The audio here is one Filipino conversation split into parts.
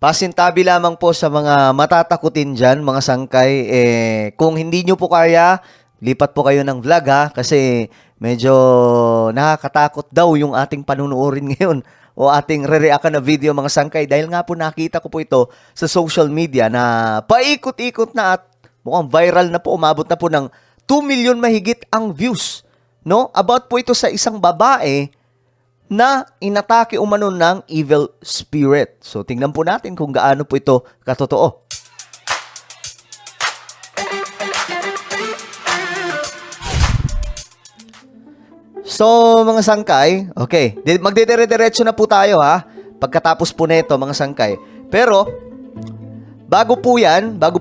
Pasintabi lamang po sa mga matatakutin dyan, mga sangkay. Kung hindi nyo po kaya, lipat po kayo ng vlog ha. Kasi medyo nakakatakot daw yung ating panunuorin ngayon o ating re-react na video mga sangkay. Dahil nga po nakita ko po ito sa social media na paikot-ikot na at mukhang viral na po. Umabot na po ng 2 million mahigit ang views. No? About po ito sa isang babae na inatake umano ng evil spirit. So, tingnan po natin kung gaano po ito katotoo. So, mga sangkay, okay, magdidire-diretso na po tayo ha, pagkatapos po nito mga sangkay. Pero, bago po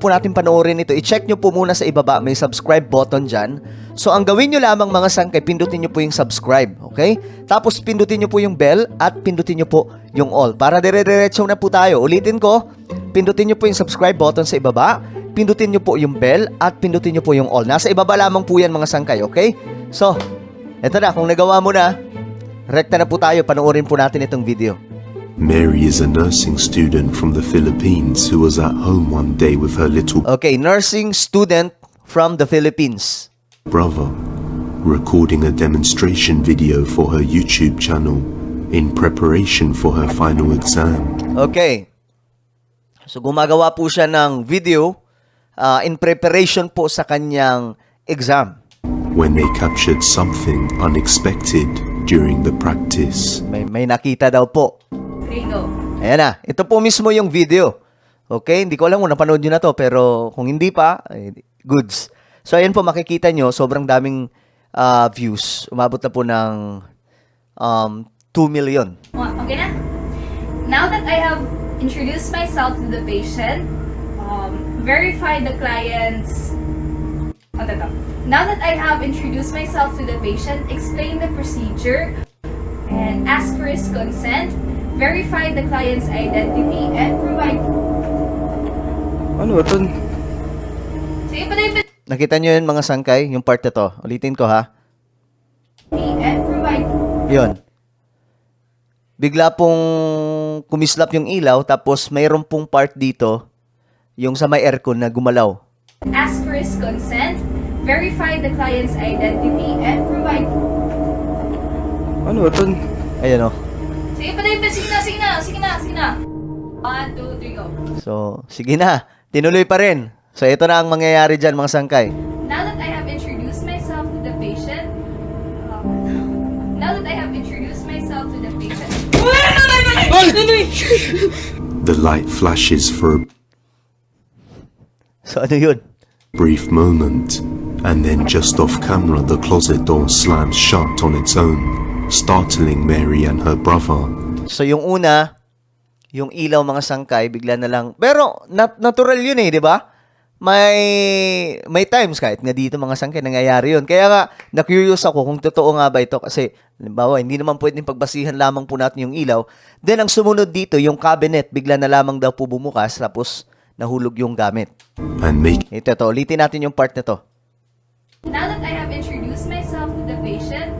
natin panoorin ito, i-check nyo po muna sa ibaba, may subscribe button dyan. So, ang gawin nyo lamang mga sangkay, pindutin nyo po yung subscribe, okay? Tapos, pindutin nyo po yung bell at pindutin nyo po yung all. Para dire-diretso na po tayo. Ulitin ko, pindutin nyo po yung subscribe button sa ibaba, pindutin nyo po yung bell at pindutin nyo po yung all. Nasa ibaba lamang po yan mga sangkay, okay? So, eto na, kung nagawa mo na, rekta na po tayo, panoorin po natin itong video. Mary is a nursing student from the Philippines who was at home one day with her little Okay, nursing student from the Philippines. brother, recording a demonstration video for her YouTube channel in preparation for her final exam. Okay. So, gumagawa po siya ng video in preparation po sa kanyang exam. When they captured something unexpected during the practice. May nakita daw po. Rigo. Ayan na. Ito po mismo yung video. Okay? Hindi ko alam kung napanood nyo na to, pero kung hindi pa, goods. So, ayan po, makikita nyo, sobrang daming views. Umabot na po ng 2 million. Okay na? Now that I have introduced myself to the patient, verified the client's... Now that I have introduced myself to the patient, explained the procedure, and asked for his consent, verified the client's identity, and provide... Ano ito? Sige pa tayo, Nakita nyo yun mga sangkay, yung part na to. Ulitin ko ha. and provide... Yun. Bigla pong kumislap yung ilaw, tapos mayroon pong part dito, yung sa may aircon na gumalaw. Ask for his consent, verify the client's identity, and provide... Ano ito? Ayan o. Sige pa tayo, sige na. 1, 2, 3, go. So, sige na. Tinuloy pa rin. So, ito na ang mangyayari dyan, mga sangkay. Now that I have introduced myself to the patient, The light flashes for a So, ano yun? brief moment, and then just off camera the closet door slams shut on its own, startling Mary and her brother. So, yung una, yung ilaw mga sangkay, bigla na lang. Pero, natural yun di ba? May times kahit nga dito mga sangkay nangyayari yun. Kaya nga, na-curious ako kung totoo nga ba ito. Kasi, halimbawa, hindi naman pwedeng pagbasihan lamang po natin yung ilaw. Then, ang sumunod dito, yung cabinet, bigla na lamang daw po bumukas, tapos nahulog yung gamit. And make Ito, ulitin natin yung part na to. now that I have introduced myself to the patient,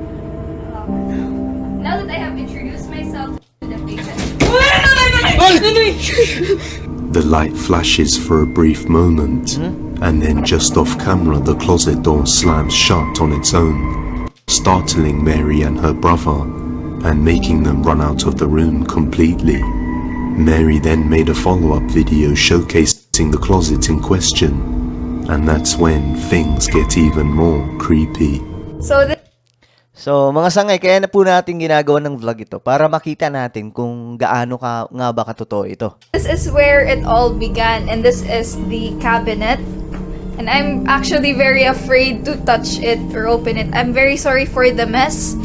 the light flashes for a brief moment, and then just off camera the closet door slams shut on its own, startling Mary and her brother, and making them run out of the room completely. Mary then made a follow-up video showcasing the closet in question, and that's when things get even more creepy. So So, mga sangay, kaya na po natin ginagawa ng vlog ito para makita natin kung gaano nga ba katotoo ito. This is where it all began, and this is the cabinet. And I'm actually very afraid to touch it or open it. I'm very sorry for the mess.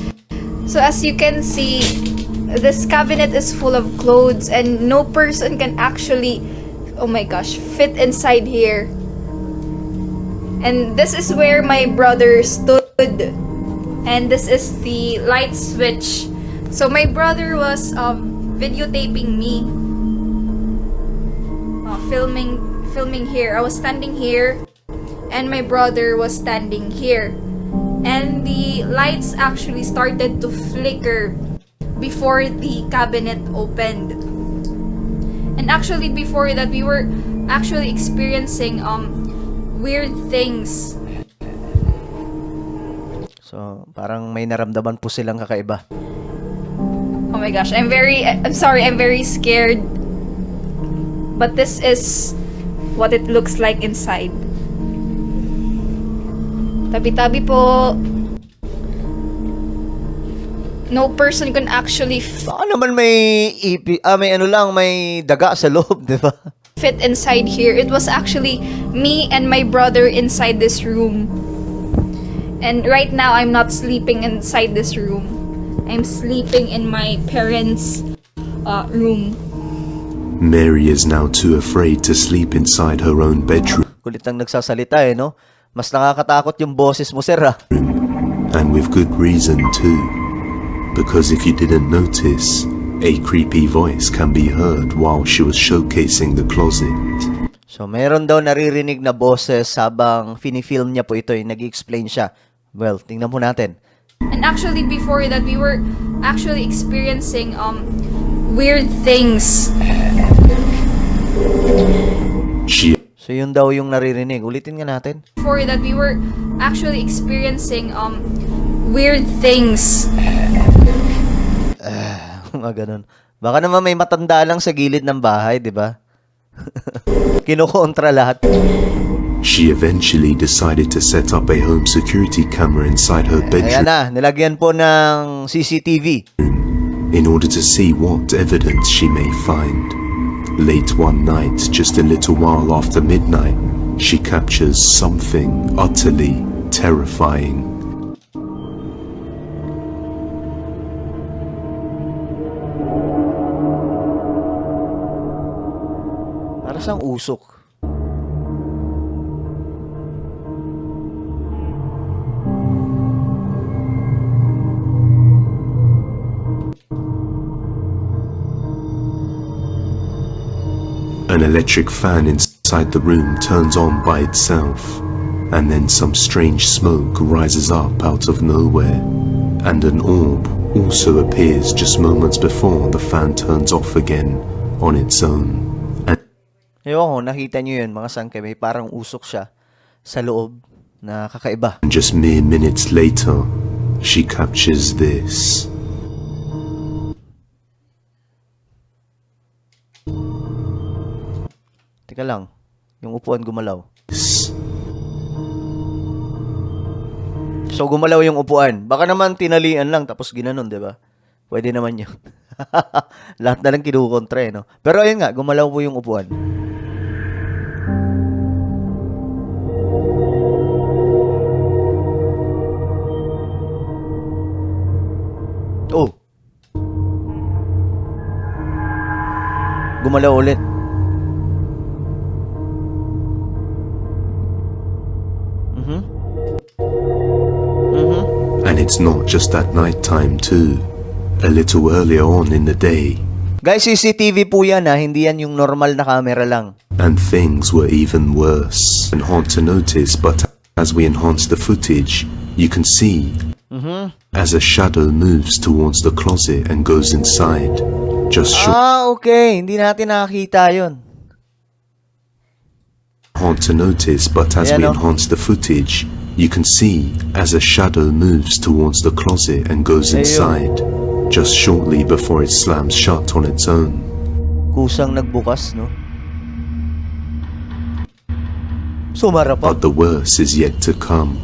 So as you can see, this cabinet is full of clothes and no person can actually, oh my gosh, fit inside here. And this is where my brother stood. And this is the light switch. So my brother was videotaping me, filming here. I was standing here, and my brother was standing here. And the lights actually started to flicker before the cabinet opened. And actually before that we were actually experiencing weird things. So, parang may naramdaman po silang kakaiba. Oh my gosh, I'm sorry, I'm very scared. But this is what it looks like inside. Tabi-tabi po. No person can actually Baka naman may may daga sa loob, di ba? fit inside here. It was actually me and my brother inside this room. And right now, I'm not sleeping inside this room. I'm sleeping in my parents' room. Mary is now too afraid to sleep inside her own bedroom, Kulit ang nagsasalita no? Mas nakakatakot yung boses mo, sir, ha? and with good reason too. Because if you didn't notice, a creepy voice can be heard while she was showcasing the closet. So, meron daw naririnig na boses habang finifilm niya po ito, yung nag-explain siya. Well, tingnan po natin. And actually, before that, we were actually experiencing weird things. She So, yun daw yung naririnig. Ulitin nga natin. Before that, we were actually experiencing weird things. Mga ganun. Baka naman may matanda lang sa gilid ng bahay, di ba? Kinukontra lahat. She eventually decided to set up a home security camera inside her Ayan bedroom na, nilagyan po ng CCTV. in order to see what evidence she may find. Late one night, just a little while after midnight, she captures something utterly terrifying. Para siyang usok. An electric fan inside the room turns on by itself, and then some strange smoke rises up out of nowhere, and an orb also appears just moments before the fan turns off again on its own. Ewan ko, nakita nyo yun mga sangkay, may parang usok siya sa loob na kakaiba. And just mere minutes later, she captures this. Teka lang, yung upuan gumalaw. So gumalaw yung upuan. Baka naman tinalian lang tapos ginanon, di ba? Pwede naman yun. Lahat na lang kinukontra no? Pero ayun nga, gumalaw po yung upuan. Oh. Gumalaw ulit. And it's not just at night time too. A little earlier on in the day, Guys, CCTV po yan ha, hindi yan yung normal na camera lang. and things were even worse and hard to notice, but as we enhance the footage, you can see as a shadow moves towards the closet and goes inside. Just Okay, hindi natin nakakita yun. hard to notice, but as Ayan, we oh. enhance the footage, you can see as a shadow moves towards the closet and goes Ayun. inside, just shortly before it slams shut on its own. Kusang nagbukas, no? Sumara pa. But the worst is yet to come.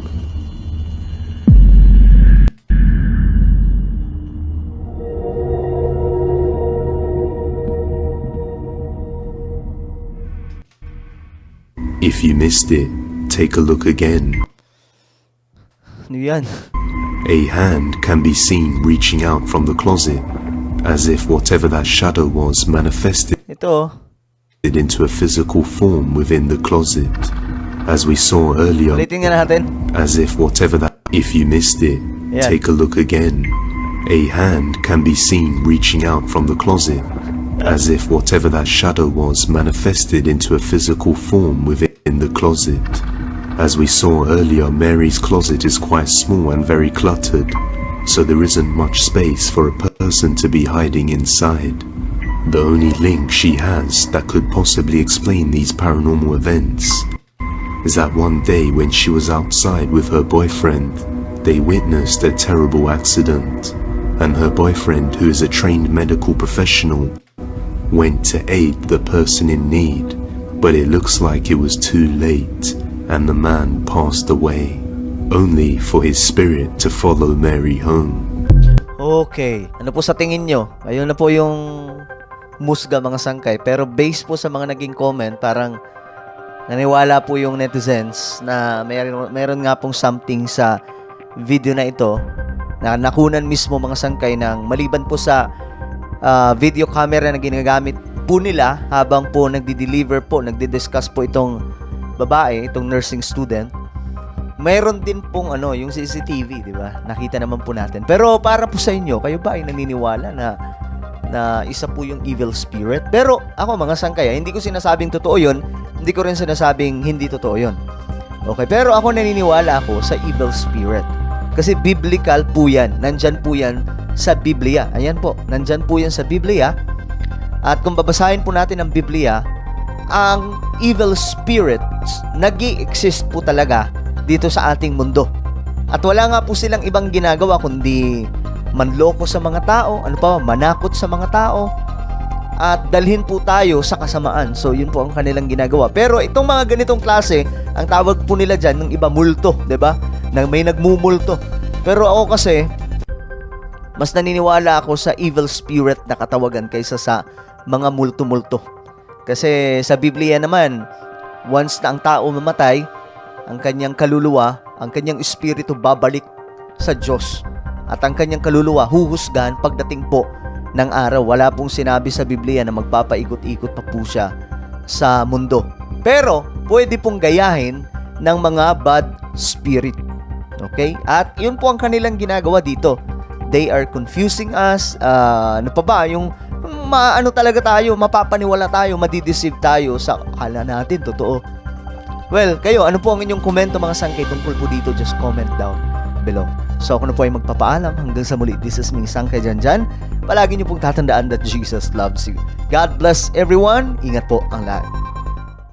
If you missed it, take a look again. Ano yan? A hand can be seen reaching out from the closet, as if whatever that shadow was manifested Ito, into a physical form within the closet. As we saw earlier, ulitin nga natin. as if whatever that... If you missed it, Yeah. take a look again. A hand can be seen reaching out from the closet, as if whatever that shadow was manifested into a physical form within the closet. As we saw earlier, Mary's closet is quite small and very cluttered, so there isn't much space for a person to be hiding inside. The only link she has that could possibly explain these paranormal events is that one day when she was outside with her boyfriend, they witnessed a terrible accident, and her boyfriend, who is a trained medical professional, went to aid the person in need, but it looks like it was too late, and the man passed away, only for his spirit to follow Mary home. Okay. Ano po sa tingin nyo? Ayun na po yung musga mga sangkay. Pero based po sa mga naging comment, parang naniwala po yung netizens na meron nga pong something sa video na ito na nakunan mismo mga sangkay ng maliban po sa video camera na ginagamit po nila habang po nagdi-deliver po, nagdi-discuss po itong babae, itong nursing student. Mayroon din pong yung CCTV, di ba? Nakita naman po natin. Pero para po sa inyo, kayo ba ay naniniwala na isa po yung evil spirit? Pero ako mga sangkaya, hindi ko sinasabing totoo yun. Hindi ko rin sinasabing hindi totoo yun. Okay, pero ako naniniwala ako sa evil spirit. Kasi biblical po yan. Nandyan po yan sa Biblia. Ayan po, nandyan po yan sa Biblia. At kung babasahin po natin ang Biblia, ang evil spirits nag-i-exist po talaga dito sa ating mundo. At wala nga po silang ibang ginagawa kundi manloko sa mga tao, manakot sa mga tao, at dalhin po tayo sa kasamaan. So, yun po ang kanilang ginagawa. Pero itong mga ganitong klase, ang tawag po nila dyan, ng iba multo, 'di ba? Nang may nagmumulto. Pero ako kasi, mas naniniwala ako sa evil spirit na katawagan kaysa sa mga multo-multo. Kasi sa Biblia naman, once na ang tao mamatay, ang kanyang kaluluwa, ang kanyang espiritu babalik sa Diyos. At ang kanyang kaluluwa huhusgahan pagdating po ng araw. Wala pong sinabi sa Biblia na magpapaikot-ikot pa po siya sa mundo. Pero, pwede pong gayahin ng mga bad spirit. Okay? At yun po ang kanilang ginagawa dito. They are confusing us. Yung talaga tayo, mapapaniwala tayo, madideceive tayo sa akala natin, totoo. Well, kayo, ano po ang inyong komento mga sangkay tungkol po dito? Just comment down below. So ako na po ay magpapaalam hanggang sa muli. This is me, Sangkay Janjan. Palagi niyo pong tatandaan that Jesus loves you. God bless everyone. Ingat po ang lahat.